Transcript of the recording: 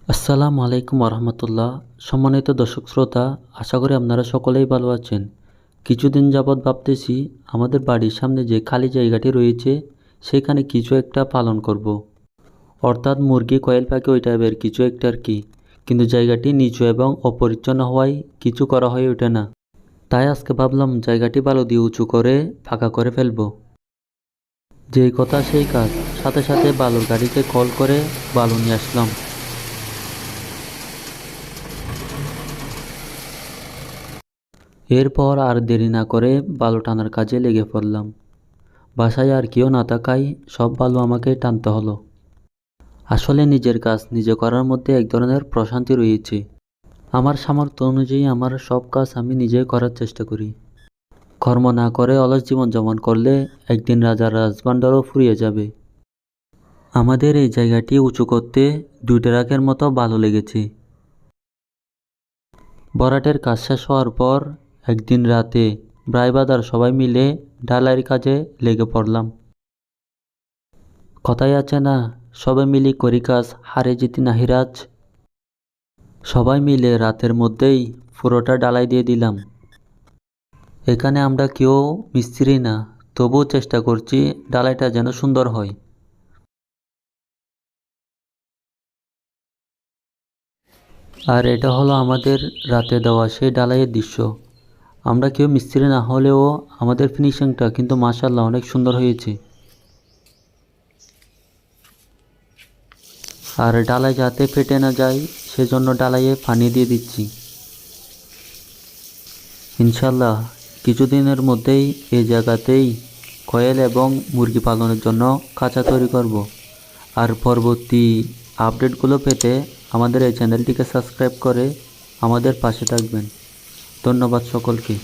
আসসালামু আলাইকুম রহমতুল্লাহ। সম্মানিত দর্শক শ্রোতা, আশা করি আপনারা সকলেই ভালো আছেন। কিছুদিন যাবৎ ভাবতেছি আমাদের বাড়ির সামনে যে খালি জায়গাটি রয়েছে সেখানে কিছু একটা পালন করব। অর্থাৎ মুরগি, কোয়েল পাখি ওই টাইপের কিছু একটা আর কি। কিন্তু জায়গাটি নিচু এবং অপরিচ্ছন্ন হওয়ায় কিছু করা হয়ে ওঠে না। তাই আজকে ভাবলাম জায়গাটি বালু দিয়ে উঁচু করে ফাঁকা করে ফেলবো। যেই কথা সেই কাজ, সাথে সাথে বালুর গাড়িকে কল করে বালু নিয়ে আসলাম। এরপর আর দেরি না করে বালু টানার কাজে লেগে পড়লাম। বাসায় আর কেউ না থাকায় সব বালু আমাকে টানতে হলো। আসলে নিজের কাজ নিজে করার মধ্যে এক ধরনের প্রশান্তি রয়েছে। আমার সামর্থ্য অনুযায়ী আমার সব কাজ আমি নিজেই করার চেষ্টা করি। কর্ম না করে অলস জীবনযাপন করলে একদিন রাজার রাজভাণ্ডারও ফুরিয়ে যাবে। আমাদের এই জায়গাটি উঁচু করতে 2 ট্রাকের মতো বালু লেগেছে। ভরাটের কাজ শেষ হওয়ার পর একদিন রাতে ভাই-ব্রাদার সবাই মিলে ঢালাইয়ের কাজে লেগে পড়লাম। কথাই আছে না, সবাই মিলে করি কাজ, হারে জিতি নাহি রাজ। সবাই মিলে রাতের মধ্যেই পুরোটা ঢালাই দিয়ে দিলাম। এখানে আমরা কেউ মিস্ত্রি না, তবুও চেষ্টা করছি ঢালাইটা যেন সুন্দর হয়। আর এটা হলো আমাদের রাতে দেওয়া সেই ঢালাইয়ের দৃশ্য। আমরা কেউ মিস্ত্রি না হলেও আমাদের ফিনিশিংটা কিন্তু মাশাআল্লাহ অনেক সুন্দর হয়েছে। আর ডালাই যাতে ফেটে না যায় সেজন্য ডালাইয়ে পানি দিয়ে দিচ্ছি। ইনশাল্লাহ কিছুদিনের মধ্যেই এই জায়গাতেই কোয়েল এবং মুরগি পালনের জন্য খাঁচা তৈরি করব। আর পরবর্তী আপডেটগুলো পেতে আমাদের এই চ্যানেলটিকে সাবস্ক্রাইব করে আমাদের পাশে থাকবেন। ধন্যবাদ সকলকে।